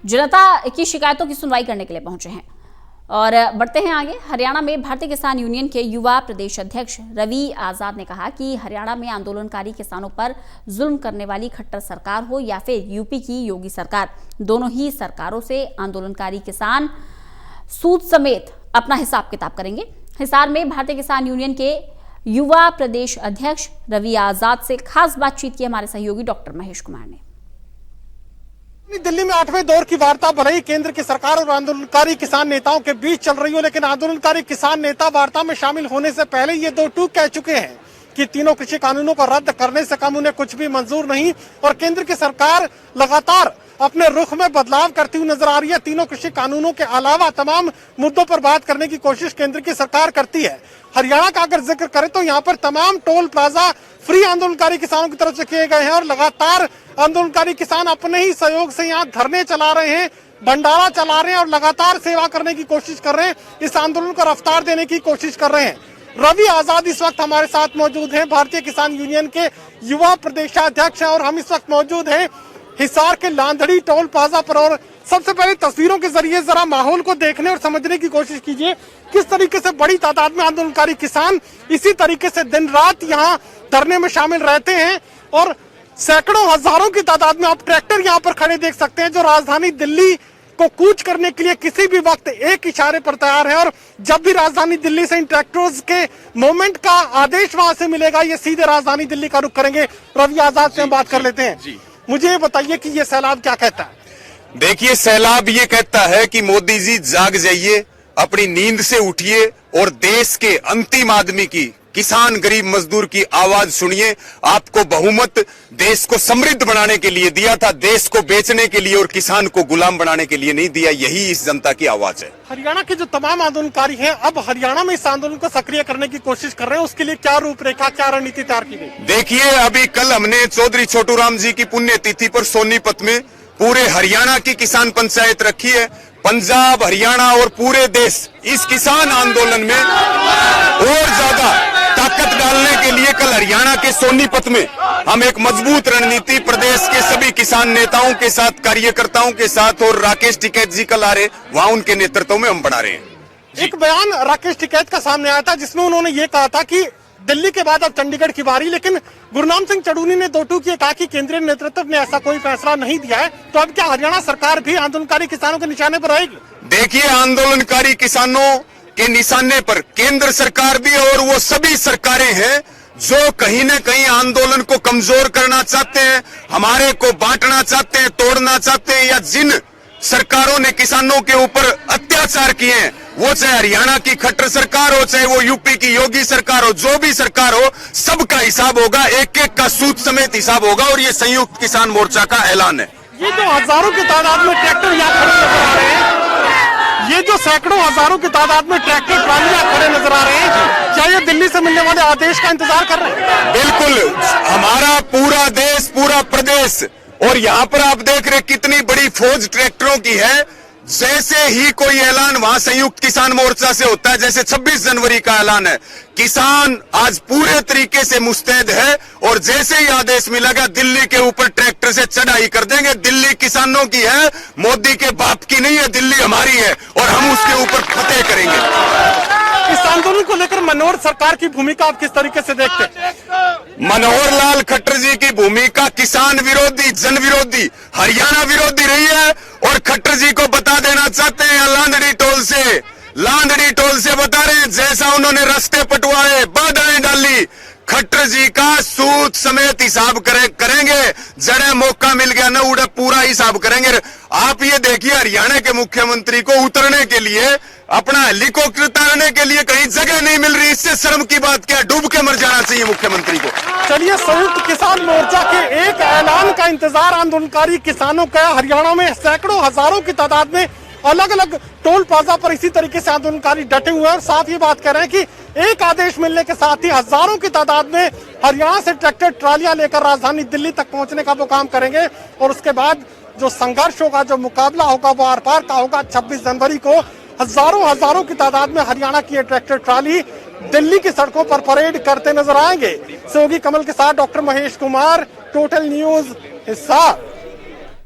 जनता की शिकायतों की सुनवाई करने के लिए पहुंचे हैं। और बढ़ते हैं आगे। हरियाणा में भारतीय किसान यूनियन के युवा प्रदेश अध्यक्ष रवि आजाद ने कहा कि हरियाणा में आंदोलनकारी किसानों पर जुल्म करने वाली खट्टर सरकार हो या फिर यूपी की योगी सरकार, दोनों ही सरकारों से आंदोलनकारी किसान सूद समेत अपना हिसाब किताब करेंगे। हिसार में भारतीय किसान यूनियन के युवा प्रदेश अध्यक्ष रवि आजाद से खास बातचीत की हमारे सहयोगी डॉक्टर महेश कुमार ने। दिल्ली में 8वें दौर की वार्ता भले केंद्र की सरकार और आंदोलनकारी किसान नेताओं के बीच चल रही हो, लेकिन आंदोलनकारी किसान नेता वार्ता में शामिल होने से पहले ये दो टूक कह चुके हैं कि तीनों कृषि कानूनों को रद्द करने से कम उन्हें कुछ भी मंजूर नहीं। और केंद्र की सरकार लगातार अपने रुख में बदलाव करती हुई नजर आ रही है। तीनों कृषि कानूनों के अलावा तमाम मुद्दों पर बात करने की कोशिश केंद्र की सरकार करती है। हरियाणा का अगर जिक्र करें तो यहाँ पर तमाम टोल प्लाजा फ्री आंदोलनकारी किसानों की तरफ से किए गए हैं और लगातार आंदोलनकारी किसान अपने ही सहयोग से यहाँ धरने चला रहे हैं, भंडारा चला रहे हैं और लगातार सेवा करने की कोशिश कर रहे हैं, इस आंदोलन को रफ्तार देने की कोशिश कर रहे हैं। रवि आजाद इस वक्त हमारे साथ मौजूद हैं, भारतीय किसान यूनियन के युवा प्रदेशाध्यक्ष हैं और हम इस वक्त मौजूद हैं हिसार के लांधड़ी टोल प्लाजा पर। और सबसे पहले तस्वीरों के जरिए जरा माहौल को देखने और समझने की कोशिश कीजिए, किस तरीके से बड़ी तादाद में आंदोलनकारी किसान इसी तरीके से दिन रात यहाँ धरने में शामिल रहते हैं और सैकड़ों हजारों की तादाद में आप ट्रैक्टर यहाँ पर खड़े देख सकते हैं जो राजधानी दिल्ली को कूच करने के लिए किसी भी वक्त एक इशारे पर तैयार है। और जब भी राजधानी दिल्ली से इन ट्रैक्टर्स के मूवमेंट का आदेश वहां से मिलेगा, ये सीधे राजधानी दिल्ली का रुख करेंगे। रवि आजाद से हम बात कर लेते हैं। मुझे बताइए कि ये सैलाब क्या कहता है? देखिए, सैलाब ये कहता है कि मोदी जी जाग जाइए, अपनी नींद से उठिए और देश के अंतिम आदमी की, किसान गरीब मजदूर की आवाज सुनिए। आपको बहुमत देश को समृद्ध बनाने के लिए दिया था, देश को बेचने के लिए और किसान को गुलाम बनाने के लिए नहीं दिया। यही इस जनता की आवाज है। हरियाणा के जो तमाम आंदोलनकारी हैं अब हरियाणा में इस आंदोलन को सक्रिय करने की कोशिश कर रहे हैं, उसके लिए क्या रूपरेखा, क्या रणनीति तैयार की गई? देखिए, अभी कल हमने चौधरी छोटू राम जी की पुण्यतिथि पर सोनीपत में पूरे हरियाणा की किसान पंचायत रखी है। पंजाब, हरियाणा और पूरे देश इस किसान आंदोलन में और ज्यादा ताकत डालने के लिए कल हरियाणा के सोनीपत में हम एक मजबूत रणनीति प्रदेश के सभी किसान नेताओं के साथ, कार्यकर्ताओं के साथ और राकेश टिकैत जी कल आ रहे, वहां उनके नेतृत्व में हम बढ़ा रहे हैं। एक बयान राकेश टिकैत का सामने आया था जिसमें उन्होंने ये कहा था कि दिल्ली के बाद अब चंडीगढ़ की बारी, लेकिन गुरनाम सिंह चड़ूनी ने दो टूक ये कहा कि केंद्रीय नेतृत्व ने ऐसा कोई फैसला नहीं दिया है। तो अब क्या हरियाणा सरकार भी आंदोलनकारी किसानों के निशाने पर आएगी? देखिए, आंदोलनकारी किसानों के निशाने पर केंद्र सरकार भी और वो सभी सरकारें हैं जो कहीं न कहीं आंदोलन को कमजोर करना चाहते हैं, हमारे को बांटना चाहते हैं, तोड़ना चाहते हैं, या जिन सरकारों ने किसानों के ऊपर अत्याचार किए हैं, वो चाहे हरियाणा की खट्टर सरकार हो, चाहे वो यूपी की योगी सरकार हो, जो भी सरकार हो, सबका हिसाब होगा, एक एक का सूद समेत हिसाब होगा। और ये संयुक्त किसान मोर्चा का ऐलान है। ये जो हजारों की तादाद में ट्रैक्टर यहाँ खड़े नजर आ रहे हैं, ये जो सैकड़ों हजारों की तादाद में ट्रैक्टर ट्रालियां खड़े नजर आ रहे हैं, क्या ये दिल्ली से मिलने वाले आदेश का इंतजार कर रहे हैं? बिल्कुल, हमारा पूरा देश, पूरा प्रदेश, और यहाँ पर आप देख रहे कितनी बड़ी फौज ट्रैक्टरों की है। जैसे ही कोई ऐलान वहां संयुक्त किसान मोर्चा से होता है, जैसे 26 जनवरी का ऐलान है, किसान आज पूरे तरीके से मुस्तैद है और जैसे ही आदेश मिलेगा दिल्ली के ऊपर ट्रैक्टर से चढ़ाई कर देंगे। दिल्ली किसानों की है, मोदी के बाप की नहीं है, दिल्ली हमारी है और हम उसके ऊपर फतेह करेंगे। इस आंदोलन को लेकर मनोहर सरकार की भूमिका आप किस तरीके से देखते हैं? मनोहर लाल खट्टर जी की भूमिका किसान विरोधी, जन विरोधी, हरियाणा विरोधी रही है और खट्टर जी को बता देना चाहते हैं लांधड़ी टोल से बता रहे हैं, जैसा उन्होंने रास्ते पटवाए, बाधाएं डाली, खट्टर जी का सूद समेत हिसाब करेंगे। जड़े मौका मिल गया ना उड़ा पूरा हिसाब करेंगे। आप ये देखिए, हरियाणा के मुख्यमंत्री को उतरने के लिए, अपना हेलीकॉप्टर उतारने के लिए कहीं जगह नहीं मिल रही। इससे शर्म की बात क्या, डूब के मर जाना चाहिए मुख्यमंत्री को। चलिए, संयुक्त किसान मोर्चा के एक ऐलान का इंतजार आंदोलनकारी किसानों का। हरियाणा में सैकड़ों हजारों की तादाद में अलग अलग टोल प्लाजा पर इसी तरीके से आंदोलनकारी डटे हुए हैं और साथ ये बात कर रहे हैं कि एक आदेश मिलने के साथ ही हजारों की तादाद में हरियाणा से ट्रैक्टर ट्रालियां लेकर राजधानी दिल्ली तक पहुंचने का वो काम करेंगे। और उसके बाद जो संघर्ष होगा, जो मुकाबला होगा, वो आर पार का होगा। 26 जनवरी को हजारों की तादाद में हरियाणा की ये ट्रैक्टर ट्राली दिल्ली की सड़कों पर परेड करते नजर आएंगे। सहयोगी कमल के साथ doctor Mahesh Kumar, total news Hisar.